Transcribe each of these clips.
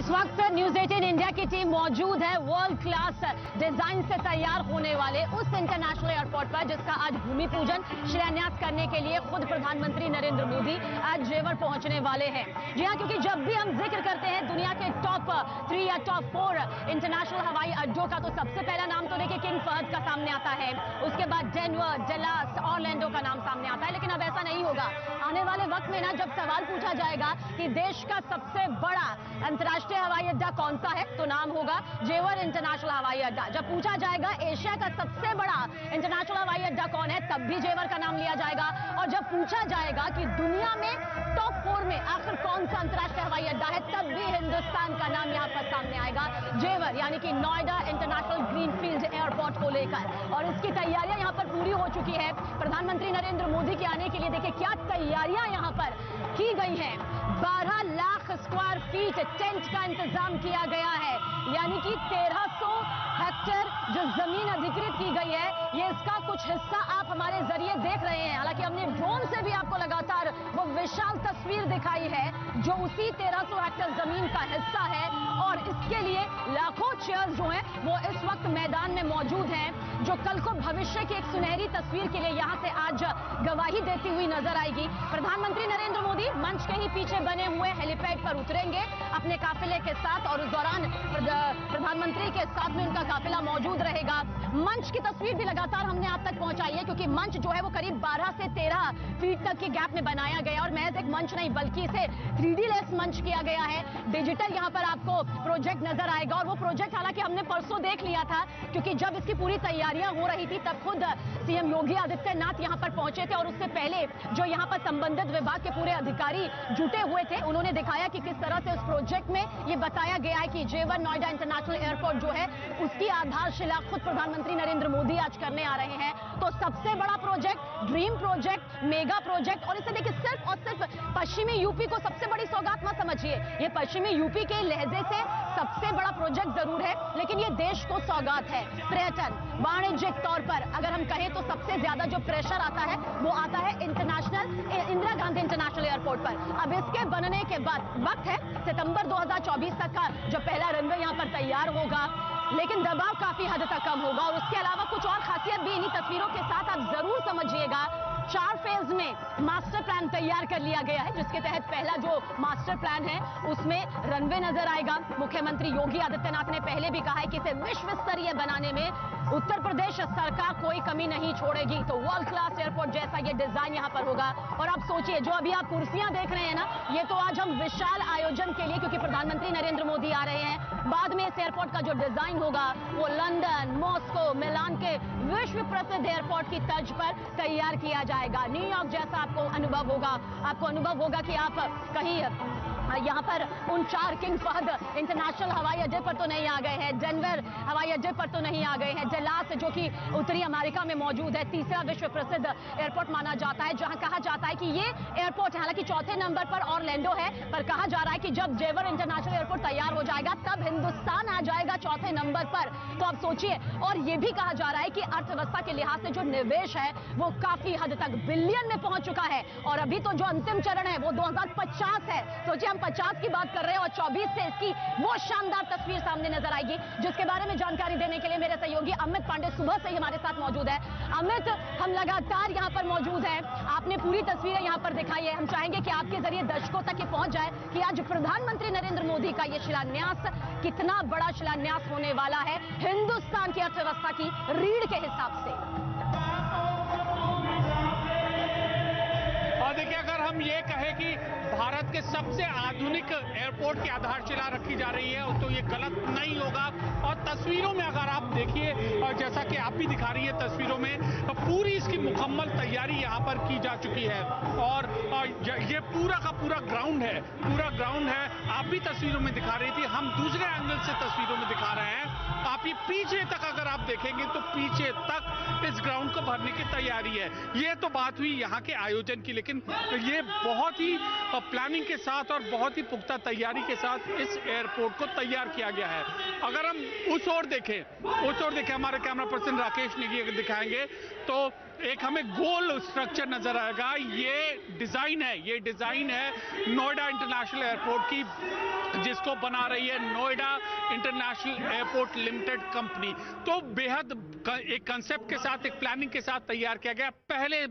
इस वक्त news 18 India की टीम मौजूद है वर्ल्ड क्लास डिजाइन से तैयार होने वाले उस इंटरनेशनल एयरपोर्ट पर जिसका आज भूमि पूजन शिलान्यास करने के लिए खुद प्रधानमंत्री नरेंद्र मोदी आज जेवर पहुंचने वाले हैं। जी हां, क्योंकि जब भी हम जिक्र करते हैं दुनिया के टॉप 3 या टॉप 4 इंटरनेशनल हवाई अड्डों का, तो सबसे पहला नाम तो देखिए किंग फहद का सामने आता है, उसके बाद डेनवर, डलास, ऑरलैंडो का नाम सामने आता है। लेकिन अब ऐसा नहीं होगा। आने वाले वक्त में ना जब सवाल पूछा जाएगा कि देश का सबसे बड़ा अंतर्राष्ट्रीय हवाई अड्डा कौन सा है, तो नाम होगा जेवर इंटरनेशनल हवाई अड्डा। जब पूछा जाएगा एशिया का सबसे बड़ा इंटरनेशनल हवाई अड्डा कौन है, तब भी जेवर का नाम लिया जाएगा। और जब पूछा जाएगा कि दुनिया में टॉप 4 में आखिर कौन सा अंतर्राष्ट्रीय हवाई अड्डा है, तब भी हिंदुस्तान का नाम यहां पर सामने आएगा, जेवर, यानी कि नोएडा इंटरनेशनल ग्रीनफील्ड एयरपोर्ट को लेकर। और इसकी तैयारियां यहां पर पूरी हो चुकी है। प्रधानमंत्री नरेंद्र मोदी के आने के लिए देखिए क्या तैयारियां यहां पर की गई हैं। 12 लाख स्क्वायर फीट टेंट का इंतजाम किया गया है, यानी कि 1300 हेक्टेयर जो जमीन अधिकृत की गई है, ये इसका कुछ हिस्सा आप हमारे जरिए देख रहे हैं। हालांकि हमने ड्रोन से भी आपको लगातार वो विशाल तस्वीर दिखाई है जो उसी 1300 हेक्टेयर जमीन का हिस्सा है। और इसके लिए लाखों चेयर्स जो हैं वो इस वक्त मैदान में मौजूद हैं, जो कल को भविष्य की एक सुनहरी तस्वीर के लिए यहां से आज गवाही देती हुई नजर आएगी। प्रधानमंत्री नरेंद्र मोदी मंच के ही पीछे बने हुए हेलीपैड पर उतरेंगे अपने काफिले के साथ, और उस दौरान प्रधानमंत्री के साथ में उनका काफिला मौजूद रहेगा। मंच की तस्वीर भी लगातार हमने आप तक पहुंचाई है, क्योंकि मंच जो है वो करीब 12 से 13 फीट तक के गैप में बनाया गया, और महज एक मंच नहीं बल्कि इसे 3D लेस मंच किया गया है। डिजिटल यहां पर आपको प्रोजेक्ट नजर आएगा, और वो प्रोजेक्ट हालांकि हमने परसों देख लिया था, क्योंकि जब इसकी पूरी तैयारियां हो रही थी तब खुद सीएम योगी आदित्यनाथ यहां पर पहुंचे थे, और उससे पहले जो यहां पर संबंधित विभाग के पूरे अधिकारी जुटे हुए थे, उन्होंने दिखाया कि किस तरह से उस प्रोजेक्ट में ये बताया गया है कि जेवर नोएडा इंटरनेशनल एयरपोर्ट जो है उसकी आधारशिला खुद प्रधानमंत्री नरेंद्र मोदी आज करने आ रहे हैं। तो सबसे बड़ा project, dream project, mega project, और इसे देखिए सिर्फ और सिर्फ पश्चिमी यूपी को सबसे बड़ी सौगात मत समझिए। ये पश्चिमी यूपी के लहजे से सबसे बड़ा प्रोजेक्ट जरूर है, लेकिन ये देश को सौगात है। पर्यटन, वाणिज्यिक तौर पर अगर हम कहें तो सबसे ज्यादा जो प्रेशर आता है वो आता है इंदिरा गांधी इंटरनेशनल एयरपोर्ट पर। अब इसके बनने के बाद वक्त है सितंबर 2024 तक का जो पहला रनवे यहां पर तैयार होगा, लेकिन दबाव काफी हद तक कम होगा। और उसके अलावा कुछ और खासियत भी इन्हीं तस्वीरों के साथ आप जरूर समझिएगा। 4 फेज में मास्टर प्लान तैयार कर लिया गया है, जिसके तहत पहला जो मास्टर प्लान है उसमें रनवे नजर आएगा। मुख्यमंत्री योगी आदित्यनाथ ने पहले भी कहा है कि इसे विश्व स्तरीय बनाने में उत्तर प्रदेश सरकार कोई कमी नहीं छोड़ेगी। तो वर्ल्ड क्लास एयरपोर्ट जैसा ये डिजाइन यहां पर होगा। और आप सोचिए, जो अभी आप कुर्सियां देख रहे हैं ना, ये तो आज हम विशाल आयोजन के लिए, क्योंकि प्रधानमंत्री नरेंद्र मोदी आ रहे हैं, बाद में इस एयरपोर्ट का जो डिजाइन होगा वो लंदन, मॉस्को, मिलान के विश्व प्रसिद्ध एयरपोर्ट की तर्ज पर तैयार किया जाएगा। न्यूयॉर्क जैसा आपको अनुभव होगा कि आप कहीं यहां पर उन 4 किंग फहद इंटरनेशनल हवाई अड्डे पर तो नहीं आ गए हैं, डेनवर हवाई अड्डे पर तो नहीं आ गए हैं, डलास जो कि उत्तरी अमेरिका में मौजूद है, तीसरा विश्व प्रसिद्ध एयरपोर्ट माना जाता है, जहां कहा जाता है कि ये एयरपोर्ट हालांकि चौथे नंबर पर ऑरलैंडो है, पर कहा जा रहा है कि जब जेवर इंटरनेशनल एयरपोर्ट तैयार हो जाएगा तब हिंदुस्तान आ जाएगा चौथे नंबर पर। तो आप सोचिए, और ये भी कहा जा रहा है कि अर्थव्यवस्था के लिहाज से जो निवेश है वो काफी हद तक बिलियन में पहुंच चुका है, और अभी तो जो अंतिम चरण है वो 2050 है। सोचिए, हम 50 की बात कर रहे हैं और 24 से इसकी वो शानदार तस्वीर सामने नजर आएगी, जिसके बारे में जानकारी देने के लिए मेरे सहयोगी अमित पांडे सुबह से ही हमारे साथ मौजूद है। अमित, हम लगातार यहां पर मौजूद हैं, आपने पूरी तस्वीरें यहां पर दिखाई है। हम चाहेंगे कि आपके जरिए दर्शकों तक ये पहुंच जाए कि आज प्रधानमंत्री नरेंद्र मोदी का ये शिलान्यास कितना बड़ा शिलान्यास होने वाला है हिंदुस्तान की अर्थव्यवस्था की रीढ़ के हिसाब से। और देखिए, अगर हम ये कहें कि भारत के सबसे आधुनिक एयरपोर्ट की आधारशिला रखी जा रही है तो ये गलत नहीं होगा। और तस्वीरों में अगर आप देखिए, और जैसा कि आप भी दिखा रही है तस्वीरों में, तो पूरी इसकी मुकम्मल तैयारी यहाँ पर की जा चुकी है। और ये पूरा का पूरा ग्राउंड है, आप भी तस्वीरों में दिखा रही थी, हम दूसरे एंगल से तस्वीरों में दिखा रहे हैं। आप ये पीछे तक अगर आप देखेंगे तो पीछे तक इस ग्राउंड को भरने की तैयारी है। ये तो बात हुई यहाँ के आयोजन की, लेकिन ये बहुत ही प्लानिंग के साथ और बहुत ही पुख्ता तैयारी के साथ इस एयरपोर्ट को तैयार किया गया है। अगर हम उस ओर देखें, हमारे कैमरा पर्सन राकेश नेगी अगर दिखाएंगे तो एक हमें गोल स्ट्रक्चर नजर आएगा। ये डिजाइन है नोएडा इंटरनेशनल एयरपोर्ट की, जिसको बना रही है Noida international airport limited company. तो बेहद एक कंसेप्ट के साथ, एक प्लानिंग के साथ तैयार किया गया। पहले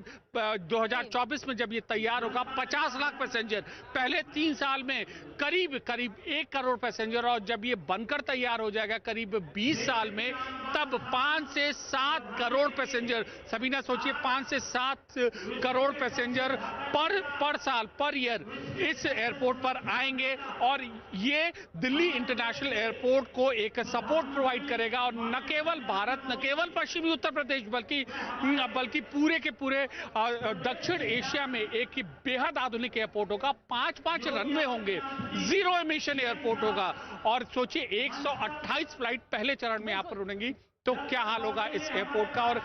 2024 में जब ये तैयार होगा 50 लाख पैसेंजर, पहले 3 साल में करीब 1 करोड़ पैसेंजर, और जब ये बनकर तैयार हो जाएगा करीब 20 साल में, तब 5 से 7 करोड़ पैसेंजर, सभी ना सोचिए 5 से 7 करोड़ पैसेंजर पर साल, पर ईयर इस एयरपोर्ट पर आएंगे। और ये दिल्ली इंटरनेशनल एयरपोर्ट को एक सपोर्ट प्रोवाइड करेगा, और न केवल भारत, न केवल पश्चिमी उत्तर प्रदेश, बल्कि पूरे के पूरे दक्षिण एशिया में एक बेहद आधुनिक एयरपोर्ट होगा। 5 रनवे होंगे, जीरो एमिशन एयरपोर्ट होगा, और सोचिए 128 फ्लाइट पहले चरण में यहां पर उड़ेंगी। तो क्या हाल होगा इस एयरपोर्ट का, और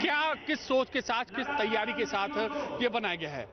क्या किस सोच के साथ, किस तैयारी के साथ ये बनाया गया है।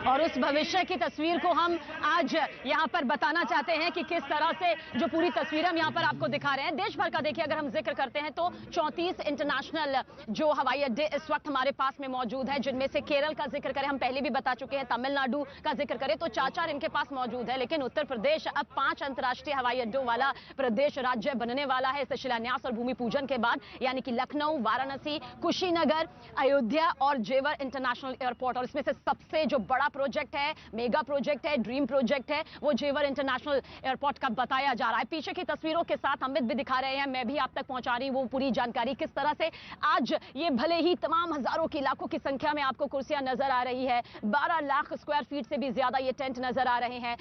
और उस भविष्य की तस्वीर को हम आज यहाँ पर बताना चाहते हैं कि किस तरह से जो पूरी तस्वीर हम यहाँ पर आपको दिखा रहे हैं। देश भर का देखिए, अगर हम जिक्र करते हैं तो 34 इंटरनेशनल जो हवाई अड्डे इस वक्त हमारे पास में मौजूद है, जिनमें से केरल का जिक्र करें, हम पहले भी बता चुके हैं, तमिलनाडु का जिक्र करें तो 4 इनके पास मौजूद है। लेकिन उत्तर प्रदेश अब 5 अंतर्राष्ट्रीय हवाई अड्डों वाला प्रदेश, राज्य बनने वाला है इस शिलान्यास और भूमि पूजन के बाद, यानी कि लखनऊ, वाराणसी, कुशीनगर, अयोध्या और जेवर इंटरनेशनल एयरपोर्ट। और इसमें से सबसे जो बड़ा प्रोजेक्ट है, मेगा प्रोजेक्ट है, ड्रीम प्रोजेक्ट है, वो जेवर इंटरनेशनल एयरपोर्ट का बताया जा रहा है। पीछे की तस्वीरों के साथ अमित भी दिखा रहे हैं, मैं भी आप तक पहुंचा रही हूं वो पूरी जानकारी, किस तरह से आज ये भले ही तमाम हजारों की, लाखों की संख्या में आपको कुर्सियां नजर आ रही है, 12 लाख स्क्वायर फीट से भी ज्यादा ये टेंट नजर आ रहे हैं,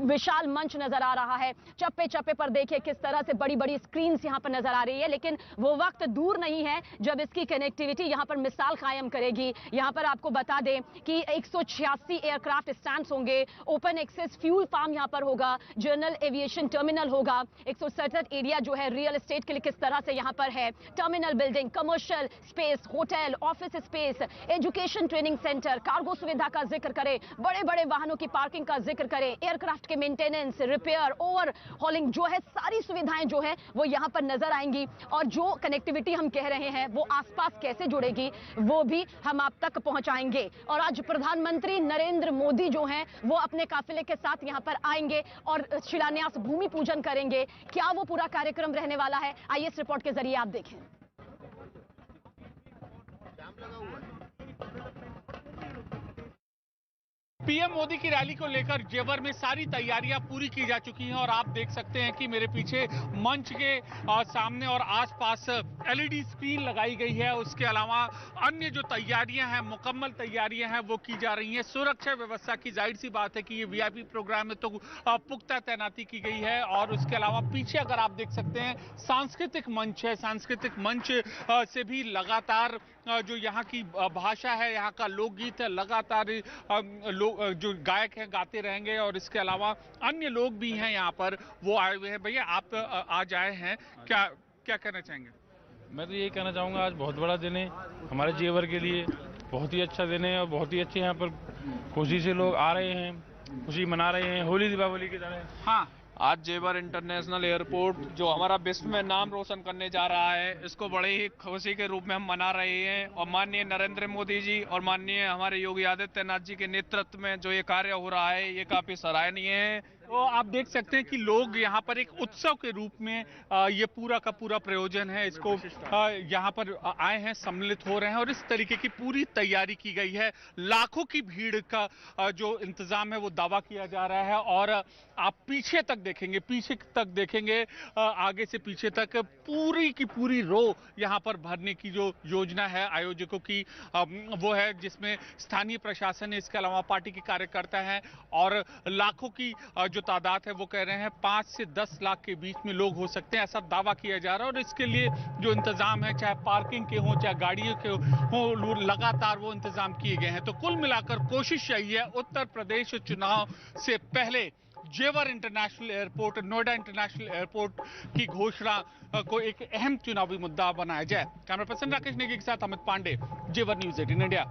विशाल मंच नजर आ रहा है, चप्पे चप्पे पर देखिए किस तरह से बड़ी बड़ी स्क्रीन यहां पर नजर आ रही है। लेकिन वो वक्त दूर नहीं है जब इसकी कनेक्टिविटी यहां पर मिसाल कायम करेगी। यहां पर आपको बता दें कि 186 एयरक्राफ्ट स्टैंड्स होंगे, ओपन एक्सेस फ्यूल फार्म यहां पर होगा, जनरल एविएशन टर्मिनल होगा, 167 एरिया जो है रियल एस्टेट के लिए किस तरह से यहां पर है, terminal building, commercial space, hotel, office space, education training centre, cargo सुविधा का जिक्र करें, बड़े बड़े वाहनों की पार्किंग का जिक्र करें, एयरक्राफ्ट के मेंटेनेंस, रिपेयर, ओवर हॉलिंग जो है, सारी सुविधाएं जो है वो यहां पर नजर आएंगी। और जो कनेक्टिविटी हम कह रहे हैं वो आसपास कैसे जुड़ेगी वो भी हम आप तक पहुंचाएंगे। और आज प्रधानमंत्री नरेंद्र मोदी जो हैं वो अपने काफिले के साथ यहां पर आएंगे और शिलान्यास भूमि पूजन करेंगे। क्या वो पूरा कार्यक्रम रहने वाला है, आइए इस रिपोर्ट के जरिए आप देखें। पीएम मोदी की रैली को लेकर जेवर में सारी तैयारियां पूरी की जा चुकी हैं, और आप देख सकते हैं कि मेरे पीछे मंच के सामने और आसपास एलईडी स्क्रीन लगाई गई है। उसके अलावा अन्य जो तैयारियां हैं, मुकम्मल तैयारियां हैं वो की जा रही हैं। सुरक्षा व्यवस्था की जाहिर सी बात है कि ये वीआईपी प्रोग्राम में तो पुख्ता तैनाती की गई है। और उसके अलावा पीछे अगर आप देख सकते हैं सांस्कृतिक मंच है, सांस्कृतिक मंच से भी लगातार जो यहाँ की भाषा है, यहाँ का लोकगीत है, लगातार जो गायक हैं गाते रहेंगे। और इसके अलावा अन्य लोग भी हैं यहाँ पर, वो आए हुए हैं। भैया आप आज आए हैं, क्या कहना चाहेंगे? मैं तो यही कहना चाहूँगा, आज बहुत बड़ा दिन है हमारे जेवर के लिए, बहुत ही अच्छा दिन है और बहुत ही अच्छे यहाँ पर खुशी से लोग आ रहे हैं, खुशी मना रहे हैं, होली दीपावली की तरह। हाँ, आज जेवर इंटरनेशनल एयरपोर्ट जो हमारा विश्व में नाम रोशन करने जा रहा है, इसको बड़े ही खुशी के रूप में हम मना रहे हैं। और माननीय नरेंद्र मोदी जी और माननीय हमारे योगी आदित्यनाथ जी के नेतृत्व में जो ये कार्य हो रहा है, ये काफी सराहनीय है। तो आप देख सकते हैं कि लोग यहाँ पर एक उत्सव के रूप में ये पूरा का पूरा प्रयोजन है, इसको यहाँ पर आए हैं, सम्मिलित हो रहे हैं, और इस तरीके की पूरी तैयारी की गई है। लाखों की भीड़ का जो इंतजाम है वो दावा किया जा रहा है। और आप पीछे तक देखेंगे, आगे से पीछे तक पूरी की पूरी रो यहाँ पर भरने की जो योजना है आयोजकों की, वो है जिसमें स्थानीय प्रशासन है, इसके अलावा पार्टी के कार्यकर्ता हैं, और लाखों की जो तादाद है वो कह रहे हैं 5 से 10 लाख के बीच में लोग हो सकते हैं, ऐसा दावा किया जा रहा है। और इसके लिए जो इंतजाम है, चाहे पार्किंग के हों, चाहे गाड़ियों के हों, लगातार वो इंतजाम किए गए हैं। तो कुल मिलाकर कोशिश यही है, उत्तर प्रदेश चुनाव से पहले जेवर international airport, Noida international airport की घोषणा को एक अहम चुनावी मुद्दा बनाया जाए। कैमरा पर्सन राकेश नेगी के साथ अमित पांडे, जेवर न्यूज 18 इंडिया।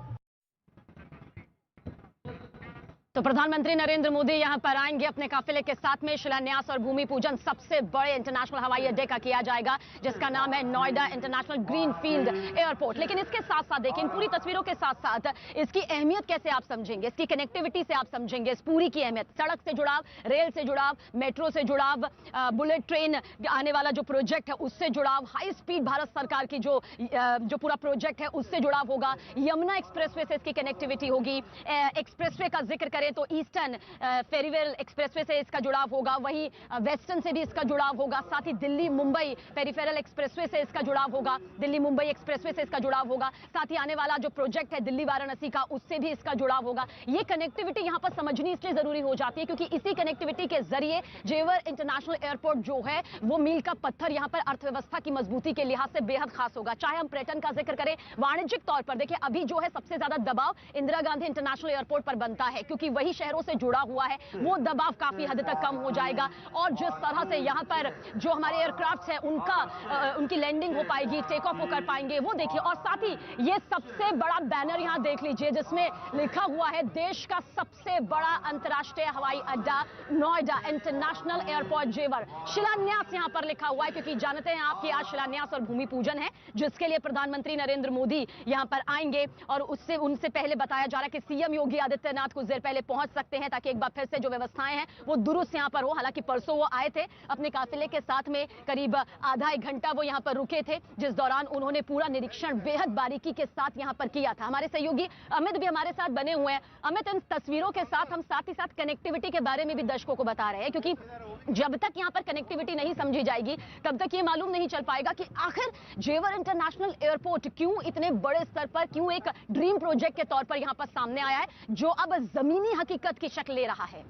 तो प्रधानमंत्री नरेंद्र मोदी यहां पर आएंगे अपने काफिले के साथ में। शिलान्यास और भूमि पूजन सबसे बड़े इंटरनेशनल हवाई अड्डे का किया जाएगा, जिसका नाम है नोएडा इंटरनेशनल ग्रीनफील्ड एयरपोर्ट। लेकिन इसके साथ साथ देखिए, इन पूरी तस्वीरों के साथ साथ इसकी अहमियत कैसे आप समझेंगे, इसकी कनेक्टिविटी से आप समझेंगे इस पूरी की अहमियत। सड़क से जुड़ाव, रेल से जुड़ाव, मेट्रो से जुड़ाव, बुलेट ट्रेन आने वाला जो प्रोजेक्ट है उससे जुड़ाव, हाई स्पीड भारत सरकार की जो पूरा प्रोजेक्ट है उससे जुड़ाव होगा। यमुना एक्सप्रेसवे से इसकी कनेक्टिविटी होगी। एक्सप्रेसवे का जिक्र करें तो ईस्टर्न फेरीवेल एक्सप्रेसवे से इसका जुड़ाव होगा, वहीं वेस्टर्न से भी इसका जुड़ाव होगा। साथ ही दिल्ली मुंबई पेरिफेरल एक्सप्रेसवे से इसका जुड़ाव होगा, दिल्ली मुंबई एक्सप्रेसवे से इसका जुड़ाव होगा। साथ ही आने वाला जो प्रोजेक्ट है दिल्ली वाराणसी का, उससे भी इसका जुड़ाव होगा। ये कनेक्टिविटी यहां पर समझनी इसलिए जरूरी हो जाती है क्योंकि इसी कनेक्टिविटी के जरिए जेवर इंटरनेशनल एयरपोर्ट जो है वो मील का पत्थर यहां पर अर्थव्यवस्था की मजबूती के लिहाज से बेहद खास होगा। चाहे हम पर्यटन का जिक्र करें, वाणिज्यिक तौर पर देखिए अभी जो है सबसे ज्यादा दबाव इंदिरा गांधी इंटरनेशनल एयरपोर्ट पर बनता है क्योंकि वही शहरों से जुड़ा हुआ है। वो दबाव काफी हद तक कम हो जाएगा और जिस तरह से यहां पर जो हमारे एयरक्राफ्ट है उनकी लैंडिंग हो पाएगी, टेक ऑफ कर पाएंगे, वो देखिए। और साथ ही ये सबसे बड़ा बैनर यहां देख लीजिए जिसमें लिखा हुआ है देश का सबसे बड़ा अंतर्राष्ट्रीय हवाई अड्डा नोएडा इंटरनेशनल एयरपोर्ट जेवर। शिलान्यास यहां पर लिखा हुआ है क्योंकि जानते हैं आप कि आज शिलान्यास और भूमि पूजन है, जिसके लिए प्रधानमंत्री नरेंद्र मोदी यहां पर आएंगे। और उनसे पहले बताया जा रहा है कि सीएम योगी आदित्यनाथ कुछ देर पहले पहुंच सकते हैं ताकि एक बार फिर से जो व्यवस्थाएं हैं वो दुरुस्त यहां पर हो। हालांकि परसों वो आए थे अपने काफिले के साथ में, करीब आधा एक घंटा वो यहां पर रुके थे, जिस दौरान उन्होंने पूरा निरीक्षण बेहद बारीकी के साथ यहां पर किया था। हमारे सहयोगी अमित भी हमारे साथ बने हुए हैं। अमित, इन तस्वीरों के साथ हम साथ ही साथ कनेक्टिविटी के बारे में भी दर्शकों को बता रहे हैं क्योंकि जब तक यहां पर कनेक्टिविटी नहीं समझी जाएगी तब तक ये मालूम नहीं चल पाएगा कि आखिर जेवर इंटरनेशनल एयरपोर्ट क्यों इतने बड़े स्तर पर, क्यों एक ड्रीम प्रोजेक्ट के तौर पर यहां पर सामने आया है जो अब जमीनी हकीकत की शक्ल ले रहा है।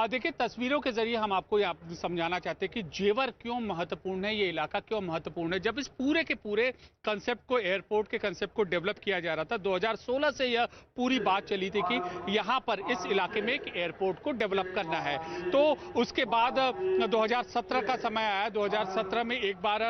देखिए, तस्वीरों के जरिए हम आपको समझाना चाहते हैं कि जेवर क्यों महत्वपूर्ण है, ये इलाका क्यों महत्वपूर्ण है। जब इस पूरे के पूरे कंसेप्ट को, एयरपोर्ट के कंसेप्ट को डेवलप किया जा रहा था, 2016 से यह पूरी बात चली थी कि यहाँ पर इस इलाके में एक एयरपोर्ट को डेवलप करना है। तो उसके बाद 2017 का समय आया। 2017 में एक बार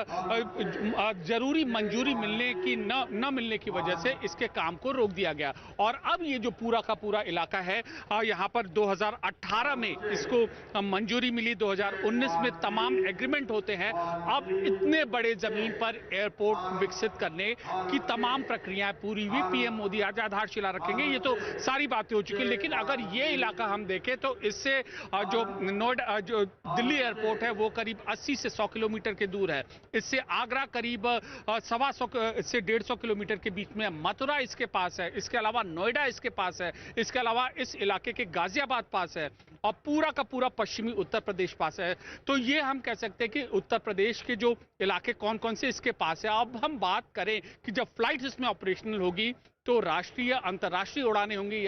जरूरी मंजूरी मिलने की न मिलने की वजह से इसके काम को रोक दिया गया और अब ये जो पूरा का पूरा इलाका है, यहाँ पर 2018 में इसको मंजूरी मिली, 2019 में तमाम एग्रीमेंट होते हैं। अब इतने बड़े जमीन पर एयरपोर्ट विकसित करने की तमाम प्रक्रियाएं पूरी हुई। पीएम मोदी आज आधारशिला रखेंगे, ये तो सारी बातें हो चुकी। लेकिन अगर ये इलाका हम देखें तो इससे जो नोएडा, जो दिल्ली एयरपोर्ट है वो करीब 80 से 100 किलोमीटर के दूर है। इससे आगरा करीब 125 से 150 किलोमीटर के बीच में, मथुरा इसके पास है, इसके अलावा नोएडा इसके पास है, इसके अलावा इस इलाके के गाजियाबाद पास है और पूरा का पूरा पश्चिमी उत्तर प्रदेश पास है। तो ये हम कह सकते हैं कि उत्तर प्रदेश के जो इलाके कौन कौन से इसके पास है। अब हम बात करें कि जब फ्लाइट इसमें ऑपरेशनल होगी तो राष्ट्रीय अंतर्राष्ट्रीय उड़ानें होंगी,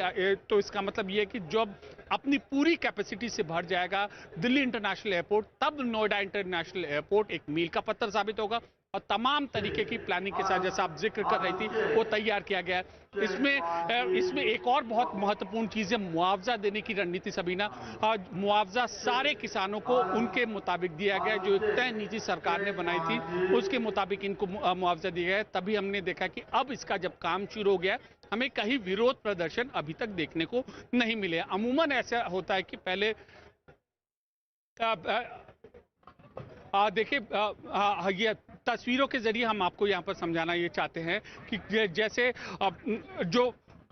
तो इसका मतलब ये है कि जब अपनी पूरी कैपेसिटी से भर जाएगा दिल्ली इंटरनेशनल एयरपोर्ट, तब नोएडा इंटरनेशनल एयरपोर्ट एक मील का पत्थर साबित होगा और तमाम तरीके की प्लानिंग के साथ, जैसा आप जिक्र कर रही थी, वो तैयार किया गया है। इसमें एक और बहुत महत्वपूर्ण चीज है मुआवजा देने की रणनीति। सबीना, मुआवजा सारे किसानों को उनके मुताबिक दिया गया, जो तय नीति सरकार ने बनाई थी उसके मुताबिक इनको मुआवजा दिया गया है। तभी हमने देखा कि अब इसका जब काम शुरू हो गया, हमें कहीं विरोध प्रदर्शन अभी तक देखने को नहीं मिले। अमूमन ऐसा होता है कि पहले देखिए, ये तस्वीरों के जरिए हम आपको यहाँ पर समझाना ये चाहते हैं कि जैसे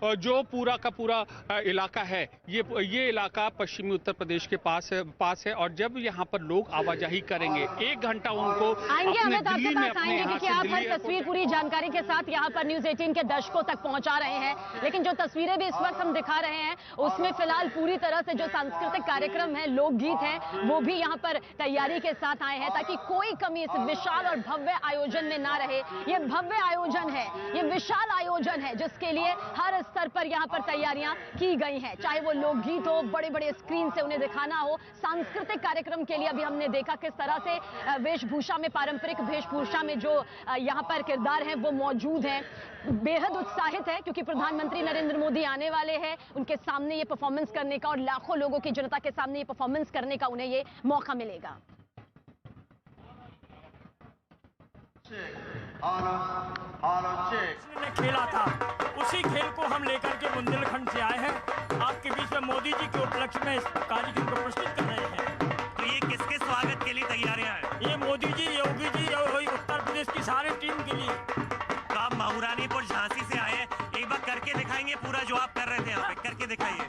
जो पूरा का पूरा इलाका है, ये इलाका पश्चिमी उत्तर प्रदेश के पास है और जब यहाँ पर लोग आवाजाही करेंगे 1 घंटा उनको आएंगे। अमित, आपके पास आएंगे क्योंकि आप हर तस्वीर पूरी जानकारी के साथ यहाँ पर न्यूज 18 के दर्शकों तक पहुंचा रहे हैं। लेकिन जो तस्वीरें भी इस वक्त हम दिखा रहे हैं उसमें फिलहाल पूरी तरह से जो सांस्कृतिक कार्यक्रम है, लोकगीत है, वो भी यहाँ पर तैयारी के साथ आए हैं ताकि कोई कमी इस विशाल और भव्य आयोजन में ना रहे। ये भव्य आयोजन है, ये विशाल आयोजन है जिसके लिए हर स्तर पर यहां पर तैयारियां की गई हैं। चाहे वो लोकगीत हो, बड़े बड़े स्क्रीन से उन्हें दिखाना हो, सांस्कृतिक कार्यक्रम के लिए अभी हमने देखा किस तरह से वेशभूषा में, पारंपरिक वेशभूषा में जो यहां पर किरदार हैं वो मौजूद हैं। बेहद उत्साहित है क्योंकि प्रधानमंत्री नरेंद्र मोदी आने वाले हैं, उनके सामने ये परफॉर्मेंस करने का और लाखों लोगों की जनता के सामने ये परफॉर्मेंस करने का उन्हें ये मौका मिलेगा। ने खेला था, उसी खेल को हम लेकर के बुंदेलखंड से आए हैं। आपके बीच में मोदी जी के उपलक्ष्य में इस कार्यक्रम को प्रस्तुत कर रहे हैं। तो ये किसके स्वागत के लिए तैयारियां हैं? ये मोदी जी, योगी जी और उत्तर प्रदेश की सारी टीम के लिए। तो आप महारानीपुर झांसी से आए हैं, एक बार करके दिखाएंगे पूरा जो आप कर रहे थे यहाँ पे, करके दिखाइए।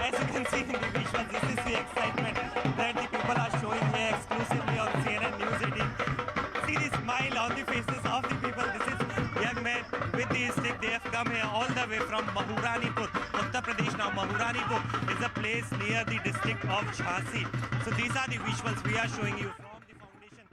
As you can see in the visuals, this is the excitement that the people are showing here exclusively on CNN News 18. See the smile on the faces of the people. This is young men with the stick. They have come here all the way from Mahuranipur, Uttar Pradesh. Now Mahuranipur is a place near the district of Jhansi. So these are the visuals we are showing you from the foundation.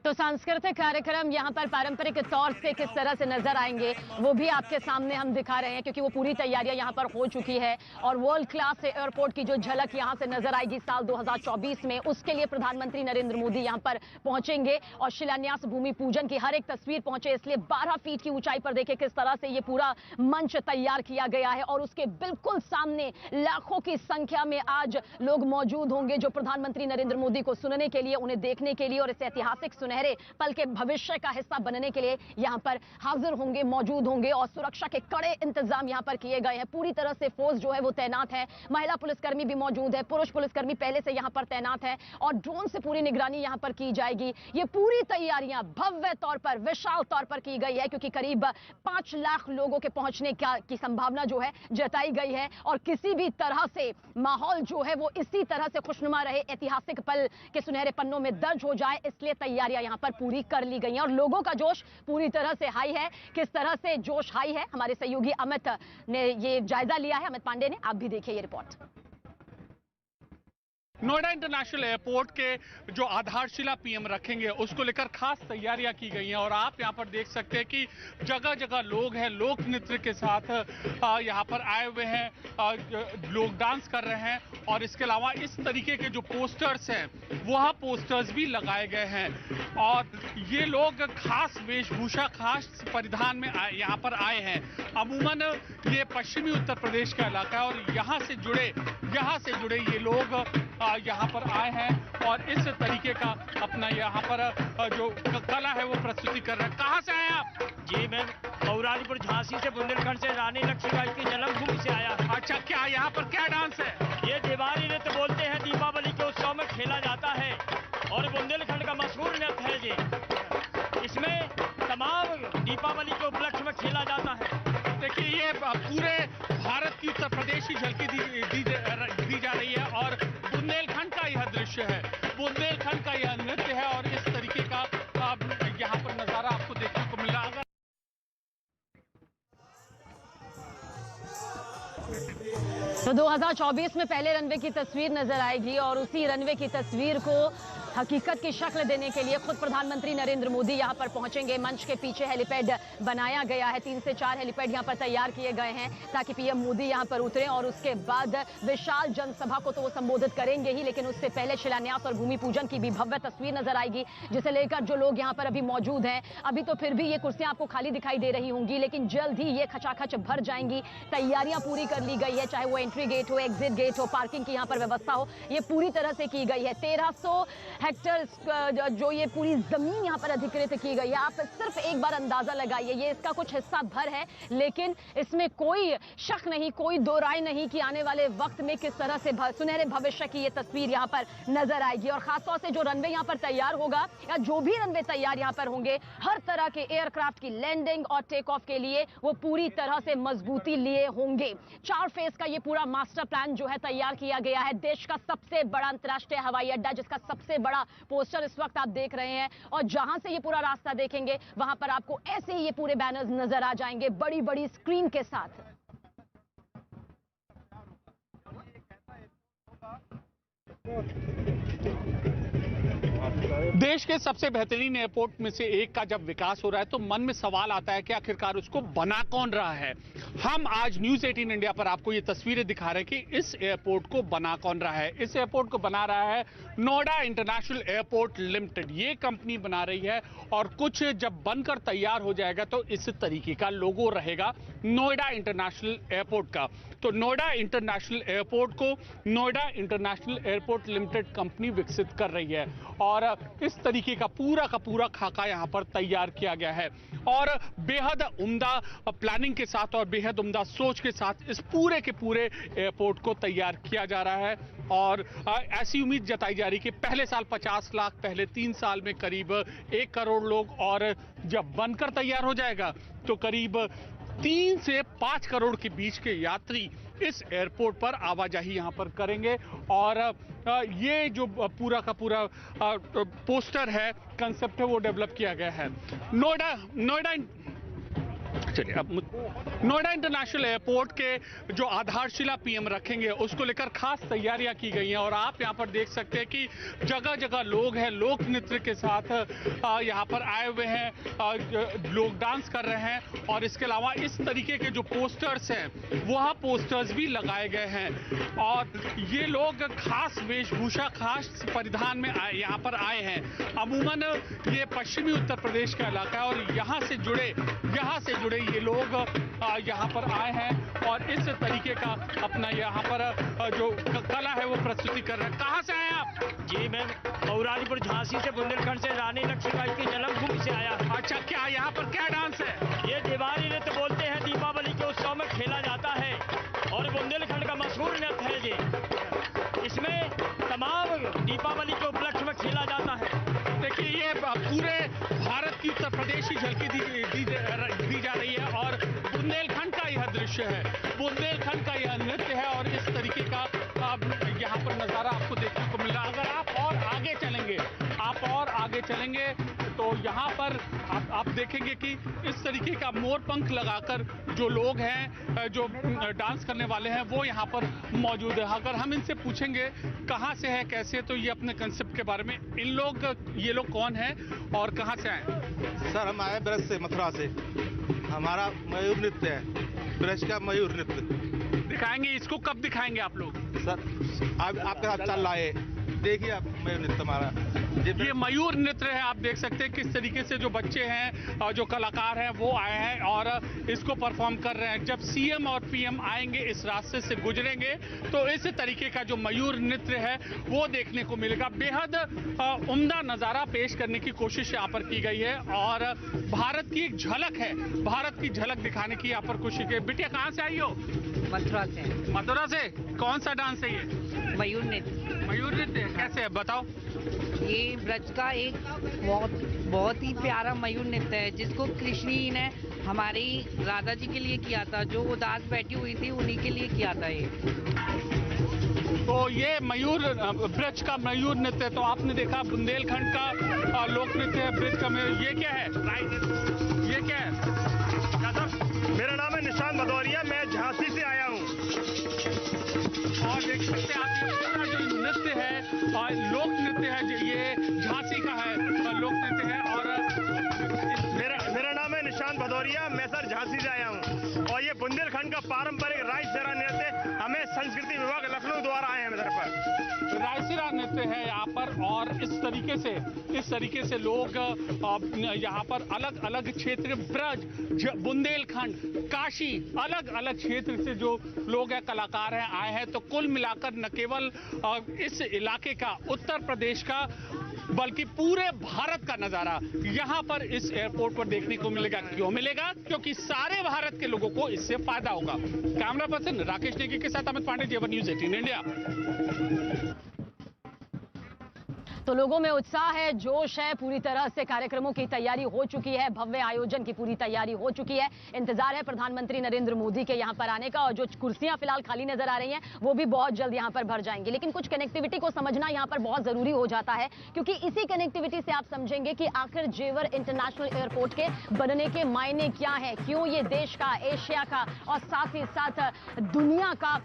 तो सांस्कृतिक कार्यक्रम यहाँ पर पारंपरिक तौर से किस तरह से नजर आएंगे वो भी आपके सामने हम दिखा रहे हैं, क्योंकि वो पूरी तैयारियां यहाँ पर हो चुकी है। और वर्ल्ड क्लास एयरपोर्ट की जो झलक यहाँ से नजर आएगी साल 2024 में, उसके लिए प्रधानमंत्री नरेंद्र मोदी यहाँ पर पहुंचेंगे और शिलान्यास भूमि पूजन की हर एक तस्वीर पहुंचे। इसलिए 12 फीट की ऊंचाई पर देखिए किस तरह से ये पूरा मंच तैयार किया गया है और उसके बिल्कुल सामने लाखों की संख्या में आज लोग मौजूद होंगे जो प्रधानमंत्री नरेंद्र मोदी को सुनने के लिए, उन्हें देखने के लिए और इस ऐतिहासिक सुनहरे पल के भविष्य का हिस्सा बनने के लिए यहां पर हाजिर होंगे, मौजूद होंगे। और सुरक्षा के कड़े इंतजाम यहां पर किए गए हैं। पूरी तरह से फोर्स जो है वो तैनात है। महिला पुलिसकर्मी भी मौजूद है, पुरुष पुलिसकर्मी पहले से यहां पर तैनात है और ड्रोन से पूरी निगरानी यहां पर की जाएगी। ये पूरी तैयारियां भव्य तौर पर, विशाल तौर पर की गई है, क्योंकि करीब 5 लाख लोगों के पहुंचने की संभावना जो है जताई गई है। और किसी भी तरह से माहौल जो है वो इसी तरह से खुशनुमा रहे, ऐतिहासिक पल के सुनहरे पन्नों में दर्ज हो जाए, इसलिए तैयारियां यहां पर पूरी कर ली गई हैं। और लोगों का जोश पूरी तरह से हाई है। किस तरह से जोश हाई है, हमारे सहयोगी अमित ने ये जायजा लिया है, अमित पांडे ने। आप भी देखिए ये रिपोर्ट। नोएडा इंटरनेशनल एयरपोर्ट के जो आधारशिला पीएम रखेंगे उसको लेकर खास तैयारियां की गई हैं और आप यहां पर देख सकते हैं कि जगह जगह लोग हैं, लोक नृत्य के साथ यहां पर आए हुए हैं, लोग डांस कर रहे हैं। और इसके अलावा इस तरीके के जो पोस्टर्स हैं वह पोस्टर्स भी लगाए गए हैं और ये लोग खास वेशभूषा, खास परिधान में यहां पर आए हैं। अमूमन ये पश्चिमी उत्तर प्रदेश का इलाका है और यहाँ से जुड़े ये लोग यहाँ पर आए हैं और इस तरीके का अपना यहाँ पर जो कला है वो प्रस्तुति कर रहे हैं। कहाँ से आए आप? जी, मैं महारानीपुर झांसी से, बुंदेलखंड से, रानी लक्ष्मीबाई की जन्मभूमि से आया। अच्छा, क्या यहाँ पर क्या डांस है? ये देवारी नृत्य बोलते हैं, दीपावली के उत्सव में खेला जाता है और बुंदेलखंड का मशहूर नृत्य है ये। इसमें तमाम दीपावली के उपलक्ष्य में खेला जाता है। देखिए, ये पूरे भारत की उत्तर प्रदेश की झलकी दी जा रही है और बुंदेलखंड का यह दृश्य है, बुंदेलखंड का यह नृत्य है और इस तरीके का यहाँ पर नजारा आपको देखने को मिल रहा है। तो 2024 में पहले रनवे की तस्वीर नजर आएगी और उसी रनवे की तस्वीर को हकीकत की शक्ल देने के लिए खुद प्रधानमंत्री नरेंद्र मोदी यहां पर पहुंचेंगे। मंच के पीछे हेलीपैड बनाया गया है, 3 से 4 हेलीपैड यहां पर तैयार किए गए हैं ताकि पीएम मोदी यहां पर उतरें और उसके बाद विशाल जनसभा को तो वो संबोधित करेंगे ही, लेकिन उससे पहले शिलान्यास और भूमि पूजन की भी भव्य तस्वीर नजर आएगी, जिसे लेकर जो लोग यहां पर अभी मौजूद हैं, अभी तो फिर भी ये कुर्सियां आपको खाली दिखाई दे रही होंगी, लेकिन जल्द ही ये खचाखच भर जाएंगी। तैयारियां पूरी कर ली गई है, चाहे वो एंट्री गेट हो, एग्जिट गेट हो, पार्किंग की यहां पर व्यवस्था हो, ये पूरी तरह से की गई है। 1300 हेक्टेयर जो ये पूरी जमीन यहाँ पर अधिकृत की गई है, आप सिर्फ एक बार अंदाजा लगाइए, ये इसका कुछ हिस्सा भर है, लेकिन इसमें कोई शक नहीं, कोई दो राय नहीं कि आने वाले वक्त में किस तरह से सुनहरे भविष्य की ये तस्वीर यहाँ पर नजर आएगी। और खासतौर से जो रनवे यहाँ पर तैयार होगा या जो भी रनवे तैयार यहाँ पर होंगे, हर तरह के एयरक्राफ्ट की लैंडिंग और टेक ऑफ के लिए वो पूरी तरह से मजबूती लिए होंगे। 4 फेज का ये पूरा मास्टर प्लान जो है तैयार किया गया है। देश का सबसे बड़ा अंतर्राष्ट्रीय हवाई अड्डा, जिसका सबसे बड़ा पोस्टर इस वक्त आप देख रहे हैं, और जहां से ये पूरा रास्ता देखेंगे वहां पर आपको ऐसे ही ये पूरे बैनर्स नजर आ जाएंगे बड़ी बड़ी स्क्रीन के साथ। देश के सबसे बेहतरीन एयरपोर्ट में से एक का जब विकास हो रहा है तो मन में सवाल आता है कि आखिरकार उसको बना कौन रहा है। हम आज न्यूज़ 18 इंडिया पर आपको ये तस्वीरें दिखा रहे हैं कि इस एयरपोर्ट को बना कौन रहा है। इस एयरपोर्ट को बना रहा है नोएडा इंटरनेशनल एयरपोर्ट लिमिटेड। ये कंपनी बना रही है और कुछ जब बनकर तैयार हो जाएगा तो इस तरीके का लोगो रहेगा नोएडा इंटरनेशनल एयरपोर्ट का। तो नोएडा इंटरनेशनल एयरपोर्ट को Noida international airport limited company विकसित कर रही है और इस तरीके का पूरा खाका यहाँ पर तैयार किया गया है और बेहद उम्दा प्लानिंग के साथ और बेहद उम्दा सोच के साथ इस पूरे के पूरे एयरपोर्ट को तैयार किया जा रहा है। और ऐसी उम्मीद जताई जा रही कि पहले साल 50 लाख, पहले 3 साल में करीब 1 करोड़ लोग और जब बनकर तैयार हो जाएगा तो करीब 3 से 5 करोड़ के बीच के यात्री इस एयरपोर्ट पर आवाजाही यहाँ पर करेंगे। और ये जो पूरा का पूरा पोस्टर है, कंसेप्ट है, वो डेवलप किया गया है। नोएडा इंटरनेशनल एयरपोर्ट के जो आधारशिला पीएम रखेंगे उसको लेकर खास तैयारियां की गई हैं और आप यहां पर देख सकते हैं कि जगह जगह लोग हैं, लोक नृत्य के साथ यहां पर आए हुए हैं, लोग डांस कर रहे हैं और इसके अलावा इस तरीके के जो पोस्टर्स हैं वह पोस्टर्स भी लगाए गए हैं और ये लोग खास वेशभूषा, खास परिधान में यहाँ पर आए हैं। अमूमन ये पश्चिमी उत्तर प्रदेश का इलाका है और यहाँ से जुड़े ये लोग यहाँ पर आए हैं और इस तरीके का अपना यहाँ पर जो कला है वो प्रस्तुति कर रहे हैं। कहाँ से आए आप? जी, मैं पौराणिपुर झांसी से, बुंदेलखंड से, रानी लक्ष्मीबाई की जन्मभूमि से आया। अच्छा, क्या यहाँ पर क्या डांस है? ये दिवाली नृत्य बोलते हैं, दीपावली के उत्सव में खेला जाता है और बुंदेलखंड का मशहूर नृत्य है ये। इसमें तमाम दीपावली के उपलक्ष्य में खेला जाता है। देखिए, ये पूरे भारत की उत्तर प्रदेश की झलकी दी जा रही है और बुंदेलखंड का यह दृश्य है, बुंदेलखंड का यह नृत्य है और इस तरीके का यहाँ पर नज़ारा आपको देखने को मिल रहा है। अगर आप और आगे चलेंगे तो यहाँ पर आप देखेंगे कि इस तरीके का मोर पंख लगाकर जो लोग हैं, जो डांस करने वाले हैं, वो यहाँ पर मौजूद है। अगर हम इनसे पूछेंगे कहाँ से है, कैसे, तो ये अपने कंसेप्ट के बारे में, ये लोग कौन हैं और कहाँ से आए? सर, हम आए ब्रज से, मथुरा से। हमारा मयूर नृत्य है, ब्रज का मयूर नृत्य। दिखाएंगे इसको? कब दिखाएंगे आप लोग? सर, अब आपके साथ चल रहा है, देखिए आप मयूर नृत्य हमारा। ये मयूर नृत्य है, आप देख सकते हैं किस तरीके से जो बच्चे हैं और जो कलाकार हैं वो आए हैं और इसको परफॉर्म कर रहे हैं। जब सीएम और पीएम आएंगे, इस रास्ते से गुजरेंगे तो इस तरीके का जो मयूर नृत्य है वो देखने को मिलेगा। बेहद उम्दा नज़ारा पेश करने की कोशिश यहाँ पर की गई है और भारत की एक झलक है, भारत की झलक दिखाने की यहाँ पर कोशिश की। बिटिया, कहाँ से आई हो? मथुरा से। मथुरा से? कौन सा डांस है ये? मयूर नृत्य। मयूर नृत्य कैसे है, बताओ? ये ब्रज का एक बहुत ही प्यारा मयूर नृत्य है जिसको कृष्ण जी ने हमारी राधा जी के लिए किया था, जो उदास बैठी हुई थी उन्हीं के लिए किया था ये। तो ये मयूर, ब्रज का मयूर नृत्य, तो आपने देखा बुंदेलखंड का लोक नृत्य है, ब्रज का मयूर। ये क्या है? ये क्या है? मेरा नाम है निशांत भदौरिया, मैं झांसी से आया हूँ। और देख सकते हैं आप, ये पूरा जो नृत्य है लोक नृत्य है, ये झांसी का है लोक नृत्य है। और मेरा नाम है निशांत भदौरिया, मैं सर झांसी से आया हूँ और ये बुंदेलखंड का पारंपरिक रायसेरा नृत्य हमें संस्कृति विभाग लखनऊ द्वारा आए हैं इधर पर। रायसेरा नृत्य है यहाँ पर और इस तरीके से लोग यहाँ पर अलग अलग क्षेत्र, ब्रज, बुंदेलखंड, काशी, अलग अलग क्षेत्र से जो लोग हैं, कलाकार हैं, आए हैं। तो कुल मिलाकर न केवल इस इलाके का, उत्तर प्रदेश का, बल्कि पूरे भारत का नजारा यहाँ पर इस एयरपोर्ट पर देखने को मिलेगा। क्यों मिलेगा? क्योंकि सारे भारत के लोगों को इससे फायदा होगा। कैमरा पर्सन राकेश नेगी के साथ अमित पांडे, जेवर न्यूज़ 18 इंडिया। तो लोगों में उत्साह है, जोश है, पूरी तरह से कार्यक्रमों की तैयारी हो चुकी है, भव्य आयोजन की पूरी तैयारी हो चुकी है। इंतजार है प्रधानमंत्री नरेंद्र मोदी के यहां पर आने का और जो कुर्सियां फिलहाल खाली नजर आ रही हैं वो भी बहुत जल्द यहां पर भर जाएंगी। लेकिन कुछ कनेक्टिविटी को समझना यहां पर बहुत जरूरी हो जाता है क्योंकि इसी कनेक्टिविटी से आप समझेंगे कि आखिर जेवर इंटरनेशनल एयरपोर्ट के बनने के मायने क्या है, क्यों ये देश का, एशिया का और साथ ही साथ दुनिया का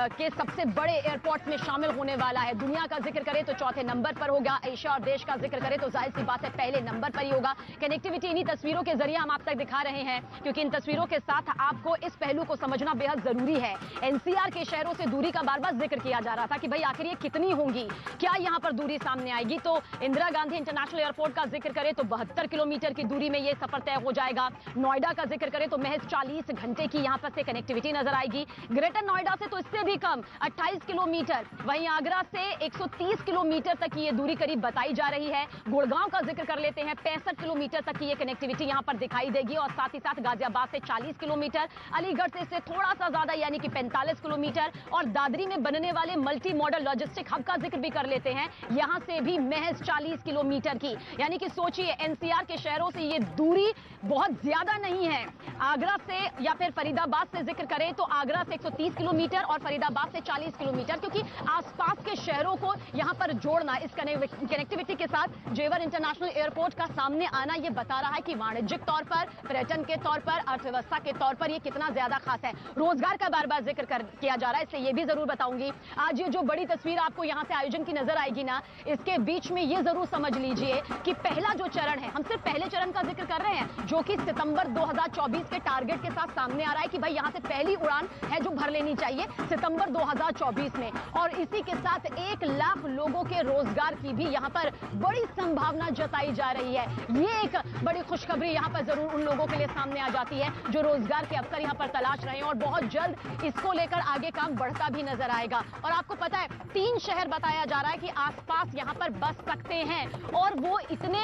के सबसे बड़े एयरपोर्ट में शामिल होने वाला है। दुनिया का जिक्र करें तो चौथे नंबर पर होगा। एशिया और देश का जिक्र करें तो जाहिर सी बात है पहले नंबर पर ही होगा। कनेक्टिविटी इन्हीं तस्वीरों के जरिए हम आप तक दिखा रहे हैं, क्योंकि इन तस्वीरों के साथ आपको इस पहलू को समझना बेहद जरूरी है। एनसीआर के शहरों से दूरी का बार बार जिक्र किया जा रहा था कि भाई आखिर ये कितनी होंगी, क्या यहाँ पर दूरी सामने आएगी। तो इंदिरा गांधी इंटरनेशनल एयरपोर्ट का जिक्र करें तो 72 किलोमीटर की दूरी में ये सफर तय हो जाएगा। नोएडा का जिक्र करें तो महज 40 घंटे की यहाँ पर से कनेक्टिविटी नजर आएगी। ग्रेटर नोएडा से तो इससे भी कम 28 किलोमीटर, वहीं आगरा से 130 किलोमीटर तक की ये दूरी करीब बताई जा रही है। गुड़गांव का जिक्र कर लेते हैं, 65 किलोमीटर तक की ये कनेक्टिविटी यहाँ पर दिखाई देगी। और साथ ही साथ गाजियाबाद से 40 किलोमीटर, अलीगढ़ से इससे थोड़ा सा ज्यादा यानी कि 45 किलोमीटर, और दादरी में बनने वाले मल्टी मॉडल लॉजिस्टिक हब का जिक्र भी कर लेते हैं, यहां से भी महज 40 किलोमीटर की। यानी कि सोचिए एनसीआर के शहरों से ये दूरी बहुत ज्यादा नहीं है। आगरा से या फिर फरीदाबाद से जिक्र करें तो आगरा से 130 किलोमीटर और फरीदाबाद से 40 किलोमीटर, क्योंकि आसपास के शहरों को यहां पर जोड़ना इस कनेक्टिविटी के साथ जेवर इंटरनेशनल एयरपोर्ट का सामने आना ये बता रहा है कि वाणिज्यिक तौर पर, पर्यटन के तौर पर, अर्थव्यवस्था के तौर पर ये कितना ज्यादा खास है। रोजगार का बार बार जिक्र किया जा रहा है, इसलिए ये भी जरूर बताऊंगी। आज ये जो बड़ी तस्वीर आपको यहां से आयोजन की नजर आएगी ना, इसके बीच में ये जरूर समझ लीजिए कि पहला जो चरण है, हम सिर्फ पहले चरण का जिक्र कर रहे हैं, जो कि सितंबर 2024 के टारगेट के साथ सामने आ रहा है कि भाई यहां से पहली उड़ान है जो भर लेनी चाहिए सितंबर 2024 में। और इसी के साथ 1 लाख लोगों के रोजगार की भी यहां पर बड़ी संभावना जताई जा रही है। ये एक बड़ी खुशखबरी यहां पर जरूर उन लोगों के लिए सामने आ जाती है जो रोजगार के अवसर यहां पर तलाश रहे हैं, और बहुत जल्द इसको लेकर आगे काम बढ़ता भी नजर आएगा। और आपको पता है 3 शहर बताया जा रहा है कि आसपास यहां पर बस सकते हैं, और वो इतने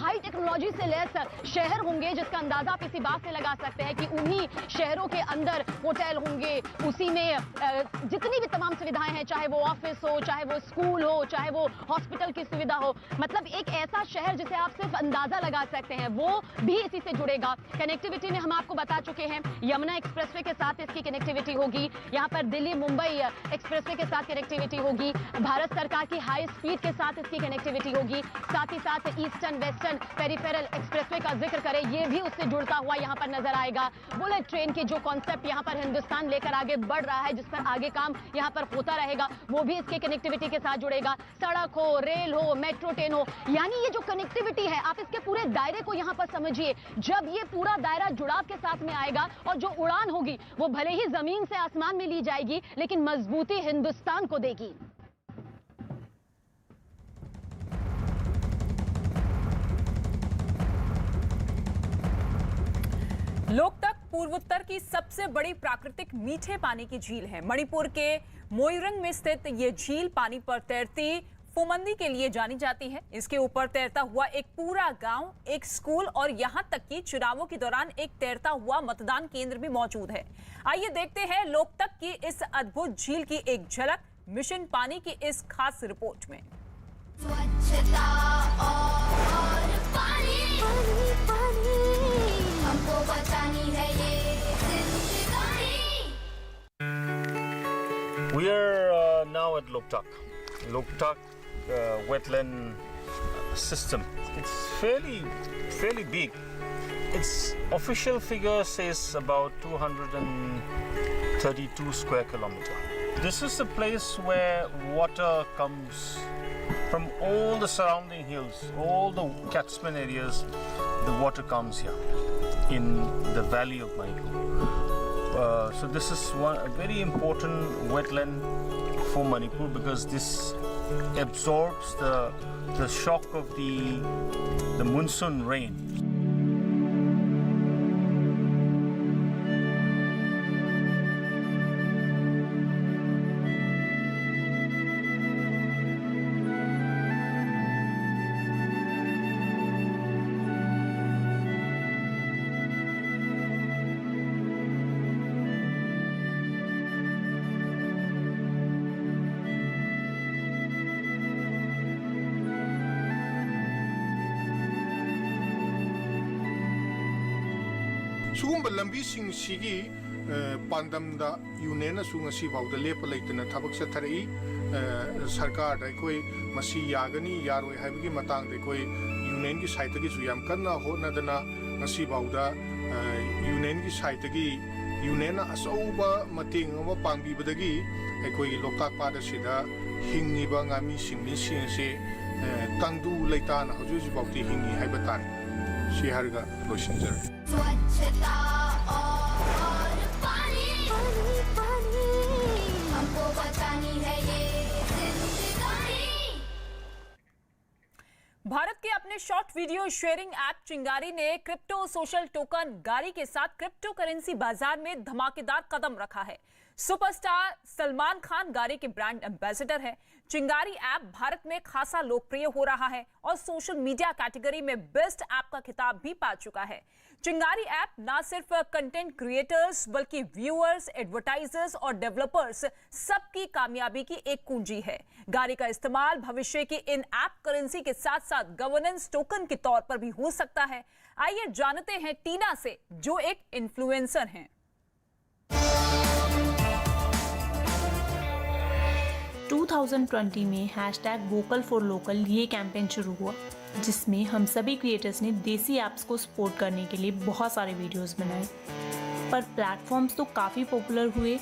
हाई टेक्नोलॉजी से लैस शहर होंगे जिसका अंदाजा आप इसी बात से लगा सकते हैं कि उन्हीं शहरों के अंदर होटल होंगे, उसी में जितनी भी तमाम सुविधाएं हैं, चाहे वो ऑफिस हो, चाहे वो स्कूल हो, चाहे वो हॉस्पिटल की सुविधा हो, मतलब एक ऐसा शहर जिसे आप सिर्फ अंदाजा लगा सकते हैं, वो भी इसी से जुड़ेगा। कनेक्टिविटी में हम आपको बता चुके हैं, यमुना एक्सप्रेसवे के साथ इसकी कनेक्टिविटी होगी, यहाँ पर दिल्ली मुंबई एक्सप्रेसवे के साथ कनेक्टिविटी होगी, भारत सरकार की हाई स्पीड के साथ इसकी कनेक्टिविटी होगी। साथ ही साथ ईस्टर्न वेस्टर्न पेरिफेरल एक्सप्रेसवे का जिक्र करें, ये भी उससे जुड़ता हुआ यहाँ पर नजर आएगा। बुलेट ट्रेन की जो कॉन्सेप्ट यहाँ पर हिंदुस्तान लेकर आगे बढ़ रहा है, जिस पर आगे काम यहाँ पर होता रहेगा, वो भी इसके कनेक्टिविटी के साथ जुड़ेगा। सड़क हो, रेल हो, मेट्रो ट्रेन हो, यानी ये जो कनेक्टिविटी है, आप इसके पूरे दायरे को यहाँ पर समझिए। जब ये पूरा दायरा जुड़ाव के साथ में आएगा और जो उड़ान होगी वो भले ही जमीन से आसमान में ली जाएगी, लेकिन मजबूती हिंदुस्तान को देगी। लोकतक पूर्वोत्तर की सबसे बड़ी प्राकृतिक मीठे पानी की झील है। मणिपुर के मोइरंग में स्थित ये झील पानी पर तैरती फुमंदी के लिए जानी जाती है। इसके ऊपर तैरता हुआ एक पूरा गांव, एक स्कूल और यहां तक कि चुनावों के दौरान एक तैरता हुआ मतदान केंद्र भी मौजूद है। आइए देखते हैं लोकतक की इस अद्भुत झील की एक झलक मिशन पानी की इस खास रिपोर्ट में। स्वच्छता और पानी, पानी, पानी, हमको बचानी है ये जिंदगानी। We are now at Loktak. Loktak wetland system. It's fairly big. Its official figure says about 232 square kilometer. This is a place where water comes from all the surrounding hills, all the catchment areas. The water comes here in the valley of Manipur. So this is a very important wetland for Manipur because this absorbs the shock of the monsoon rain. सुगुम्बा लंबीसिंग सिगी पांडमदा union सुंगसी बाउदा लेप लेतना थबक सथरई सरकार दा कोई मसी यागनी यारोय हाइबगी मतांग दे कोई यूनियन की साइट की सुयाम करना होनदना मसी बाउदा यूनियन की साइट की यूनियन असौबा मतेंग अमा पांगबीबदगी कोई लोकताक पादा सिदा हिंगिबा गामी सिंगनि सिंसे तंगदू लेताना हजूज बाउती हिंगी है बतारे शेहर का लोशनजर स्वच्छता और पानी पानी हमको बचानी है ये जिंदगानी। भारत के अपने शॉर्ट वीडियो शेयरिंग ऐप चिंगारी ने क्रिप्टो सोशल टोकन गारी के साथ क्रिप्टो करेंसी बाजार में धमाकेदार कदम रखा है। सुपरस्टार सलमान खान गारी के ब्रांड एम्बेसडर है। चिंगारी ऐप भारत में खासा लोकप्रिय हो रहा है और सोशल मीडिया कैटेगरी में बेस्ट ऐप का खिताब भी पा चुका है। चिंगारी ऐप न सिर्फ कंटेंट क्रिएटर्स बल्कि व्यूअर्स, एडवर्टाइजर्स और डेवलपर्स सबकी कामयाबी की एक कुंजी है। गारी का इस्तेमाल भविष्य की इन ऐप करेंसी के साथ साथ गवर्नेंस टोकन के तौर पर भी हो सकता है। आइए जानते हैं टीना से, जो एक इन्फ्लुएंसर हैं। 2020 में #वोकल फॉर लोकल ये कैंपेन शुरू हुआ, जिसमें हम सभी क्रिएटर्स ने देसी ऐप्स को सपोर्ट करने के लिए बहुत सारे वीडियोस बनाए। पर प्लेटफॉर्म्स तो काफ़ी पॉपुलर हुए,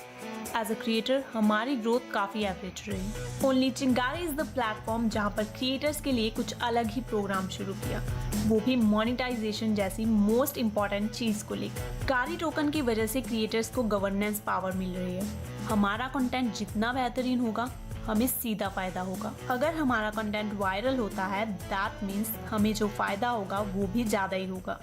एज अ क्रिएटर हमारी ग्रोथ काफ़ी एवरेज रही। ओनली चिंगारी इज़ द प्लेटफॉर्म जहाँ पर क्रिएटर्स के लिए कुछ अलग ही प्रोग्राम शुरू किया, वो भी मोनेटाइजेशन जैसी मोस्ट इम्पॉर्टेंट चीज़ को लेकर। गारी टोकन की वजह से क्रिएटर्स को गवर्नेंस पावर मिल रही है। हमारा कंटेंट जितना बेहतरीन होगा, हमें सीधा फायदा होगा। अगर हमारा कंटेंट वायरल होता है, दैट मीन्स हमें जो फायदा होगा वो भी ज़्यादा ही होगा।